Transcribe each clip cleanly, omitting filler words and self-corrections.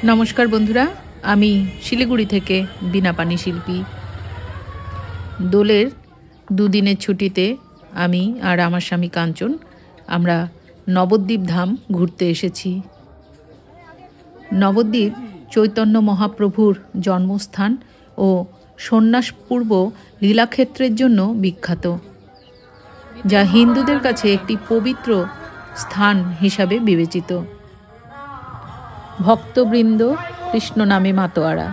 नमस्कार बंधुरा आमी शिलिगुड़ी थेके बिना पानी शिल्पी दोलेर दुदिनेर छुटीते आमी और आमार स्वामी कांचन आमरा नवद्वीप धाम घुरते एसेछि। नवद्वीप चैतन्य महाप्रभुर जन्मस्थान और सन्यास पूर्व लीलाक्षेत्रेर जन्य विख्यात, जा हिंदुदेर काछे एकटी पवित्र स्थान हिसाबे बिवेचित। भक्तबृंद कृष्ण नामे मातोयारा।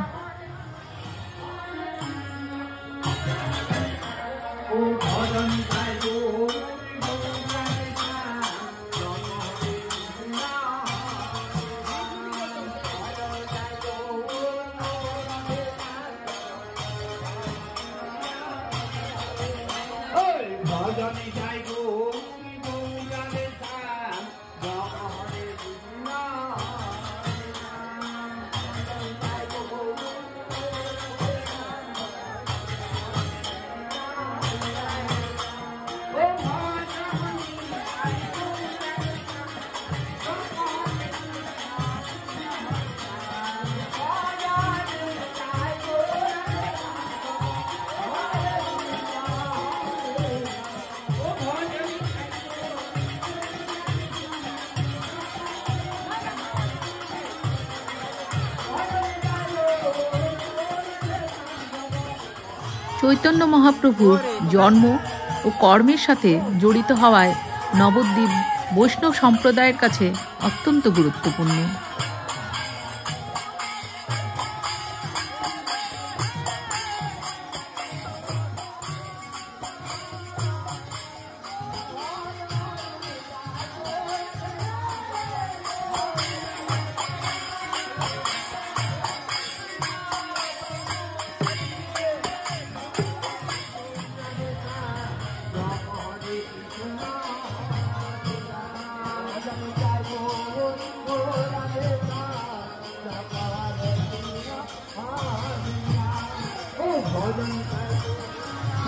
चैतन्य महाप्रभुर जन्म और कर्मेर साथे जड़ित हवाय नवद्वीप वैष्णव सम्प्रदायेर काछे अत्यंत गुरुत्वपूर्ण।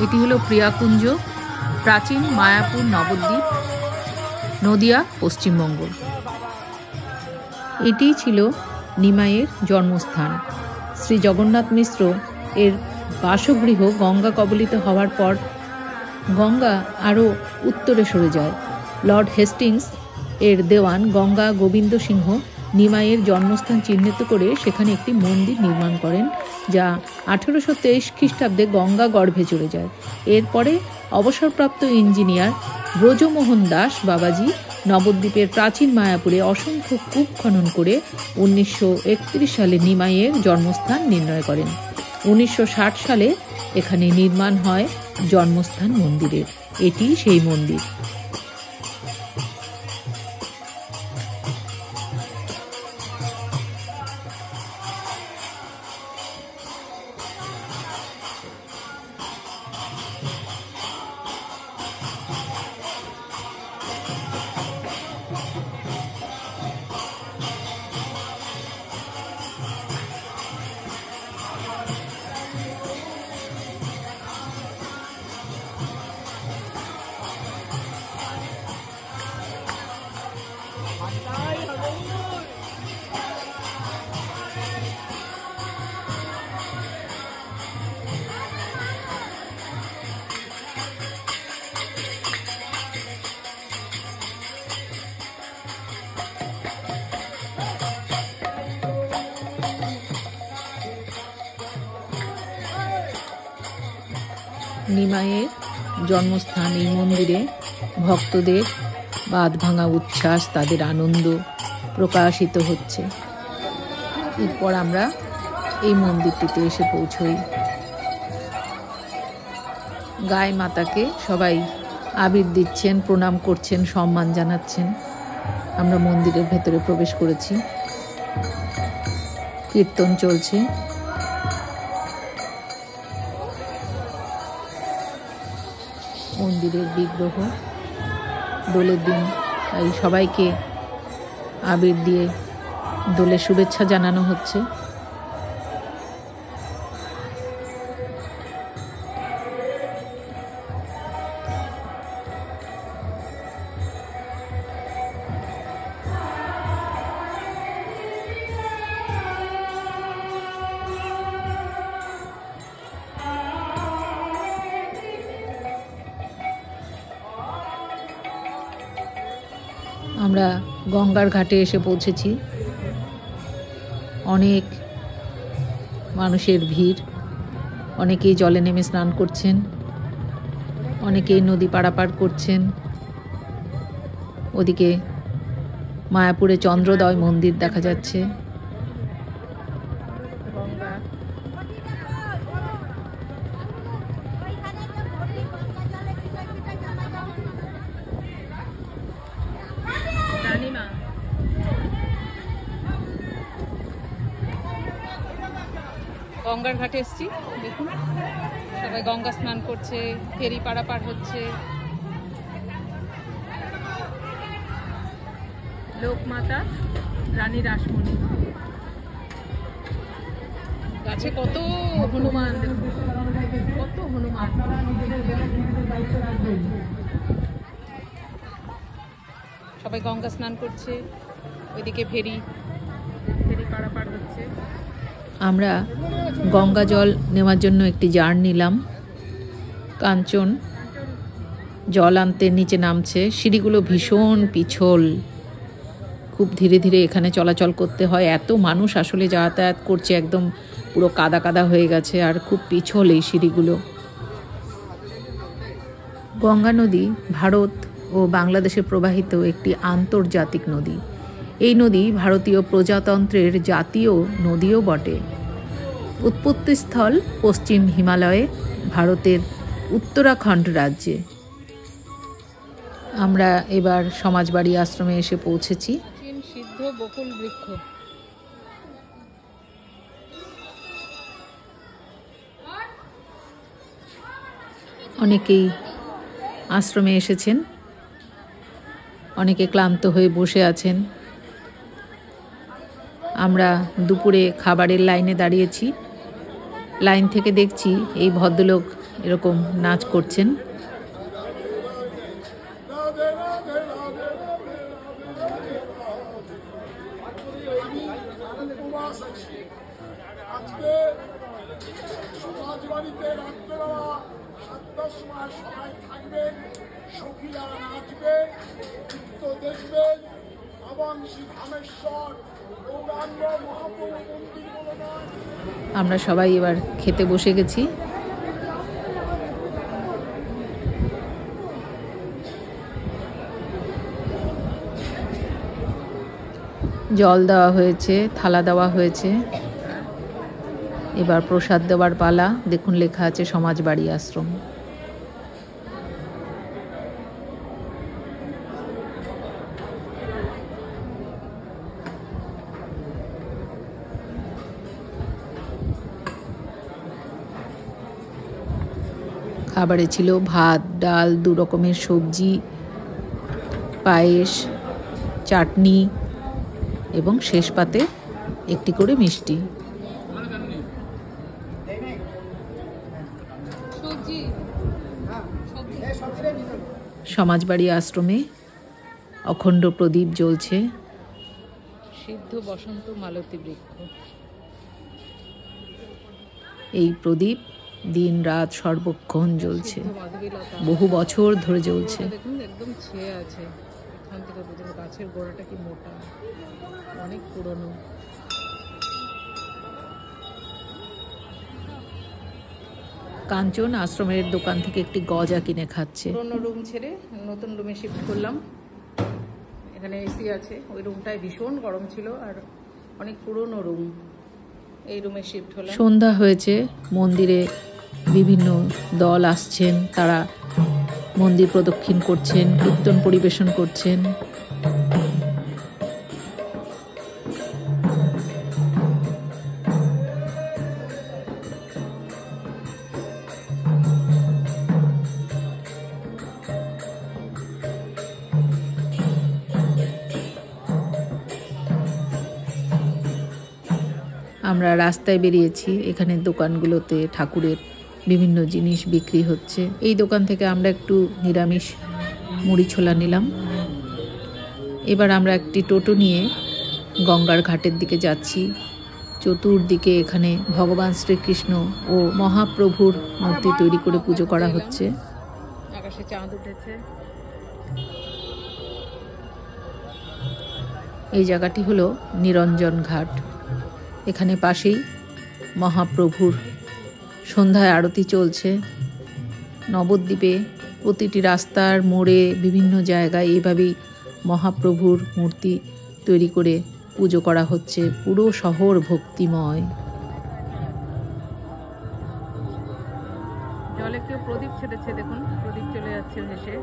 এটি হলো প্রিয়াকুঞ্জ, প্রাচীন মায়াপুর নবদ্বীপ, নদিয়া, পশ্চিমবঙ্গ। এটি ছিল নিমাইয়ের জন্মস্থান। শ্রী জগন্নাথ মিশ্র এর বাসগৃহ গঙ্গা কবলিত হওয়ার পর গঙ্গা আরও উত্তরে সরে যায়। লর্ড হেস্টিংস এর দেওয়ান গঙ্গা গোবিন্দ সিংহ নিমাইয়ের জন্মস্থান চিহ্নিত করে সেখানে একটি মন্দির নির্মাণ করেন, যা 1823 খ্রিস্টাব্দে গঙ্গা গর্ভে চলে যায়। এরপরে অবসরপ্রাপ্ত ইঞ্জিনিয়ার ব্রজমোহন দাস বাবাজি নবদ্বীপের প্রাচীন মায়াপুরে অসংখ্য কূপ খনন করে 1931 সালে নিমাইয়ের জন্মস্থান নির্ণয় করেন। 1960 সালে এখানে নির্মাণ হয় জন্মস্থান মন্দিরের। এটি সেই মন্দির। নিমাইয়ের জন্মস্থান এই মন্দিরে ভক্তদের বাঁধ ভাঙা উচ্ছ্বাস, তাদের আনন্দ প্রকাশিত হচ্ছে। এরপর আমরা এই মন্দিরটিতে এসে পৌঁছই। গায়ে মাতাকে সবাই আবির দিচ্ছেন, প্রণাম করছেন, সম্মান জানাচ্ছেন। আমরা মন্দিরের ভেতরে প্রবেশ করেছি। কীর্তন চলছে। মন্দিরের বিগ্রহ দোলের দিন, তাই সবাইকে আবির দিয়ে দোলের শুভেচ্ছা জানানো হচ্ছে। আমরা গঙ্গার ঘাটে এসে পৌঁছেছি। অনেক মানুষের ভিড়, অনেকেই জলে নেমে স্নান করছেন, অনেকেই নদী পারাপার করছেন। ওদিকে মায়াপুরে চন্দ্রোদয় মন্দির দেখা যাচ্ছে। গঙ্গার ঘাটে এসেছি, দেখুন সবাই গঙ্গা স্নান করছে, ফেরি পারাপার হচ্ছে। লোকমাতা রানী রাসমণি, গাছে কত হনুমান, কত হনুমান। সবাই গঙ্গা স্নান করছে, ওইদিকে ফেরি পারাপার হচ্ছে। আমরা গঙ্গা জল নেওয়ার জন্য একটি জার নিলাম। কাঞ্চন জল আনতে নিচে নামছে। সিঁড়িগুলো ভীষণ পিছল, খুব ধীরে ধীরে এখানে চলাচল করতে হয়। এত মানুষ আসলে যাতায়াত করছে, একদম পুরো কাদা কাদা হয়ে গেছে, আর খুব পিছল এই সিঁড়িগুলো। গঙ্গা নদী ভারত ও বাংলাদেশে প্রবাহিত একটি আন্তর্জাতিক নদী। এই নদী ভারতীয় প্রজাতন্ত্রের জাতীয় নদীও বটে। উৎপত্তিস্থল পশ্চিম হিমালয়ে, ভারতের উত্তরাখণ্ড রাজ্যে। আমরা এবার সমাজবাড়ি আশ্রমে এসে পৌঁছেছি। সিদ্ধ বকুল বৃক্ষ, অনেকেই আশ্রমে এসেছেন, অনেকে ক্লান্ত হয়ে বসে আছেন। আমরা দুপুরে খাবারের লাইনে দাঁড়িয়েছি। লাইন থেকে দেখছি এই ভদ্রলোক এরকম নাচ করছেন। আমরা সবাই এবার খেতে বসে গেছি। জল দেওয়া হয়েছে, থালা দেওয়া হয়েছে, এবার প্রসাদ দেওয়ার পালা। দেখুন লেখা আছে সমাজবাড়ি আশ্রম। খাবারে ছিল ভাত, ডাল, 2 রকমের সবজি, পায়েস, চাটনি এবং শেষ পাতে একটি করে মিষ্টি। সমাজবাড়ি আশ্রমে অখণ্ড প্রদীপ জ্বলছে। সিদ্ধ বসন্ত মালতী বৃক্ষ। এই প্রদীপ দিন রাত সর্বক্ষণ জ্বলছে, বহু বছর ধরে জ্বলছে। দেখুন একদম ছেয়ে আছে, এখান থেকে বোঝা গাছের গোড়াটা কি মোটা, অনেক পুরনো। কাঞ্চন আশ্রমের দোকান থেকে একটি গজা কিনে খাচ্ছে। পুরনো রুম ছেড়ে নতুন রুমে শিফট করলাম। এখানে এসি আছে, ওই রুমটায় ভীষণ গরম ছিল আর অনেক পুরনো রুম, এই রুমে শিফট হলাম। সন্ধ্যা হয়েছে, মন্দিরে বিভিন্ন দল আসছেন, তারা মন্দির প্রদক্ষিণ করছেন, কীর্তন পরিবেশন করছেন। আমরা রাস্তায় বেরিয়েছি। এখানে দোকানগুলোতে ঠাকুরের বিভিন্ন জিনিস বিক্রি হচ্ছে। এই দোকান থেকে আমরা একটু নিরামিষ মুড়ি ছোলা নিলাম। এবার আমরা একটি টোটো নিয়ে গঙ্গার ঘাটের দিকে যাচ্ছি। চতুর্দিকে এখানে ভগবান শ্রীকৃষ্ণ ও মহাপ্রভুর মূর্তি তৈরি করে পুজো করা হচ্ছে। আকাশে চাঁদ উঠেছে। এই জায়গাটি হলো নিরঞ্জন ঘাট। এখানে পাশেই মহাপ্রভুর সন্ধ্যায় আরতি চলছে। নবদ্বীপে প্রতিটি রাস্তার মোড়ে বিভিন্ন জায়গায় এইভাবেই মহাপ্রভুর মূর্তি তৈরি করে পুজো করা হচ্ছে। পুরো শহর ভক্তিময়। জলে কেউ প্রদীপ ছেড়েছে, দেখুন প্রদীপ চলে যাচ্ছে ভেসে।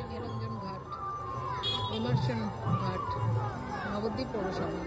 নিরঞ্জন ঘাট, ইমার্শন ঘাট, নবদ্বীপ পৌরসভা।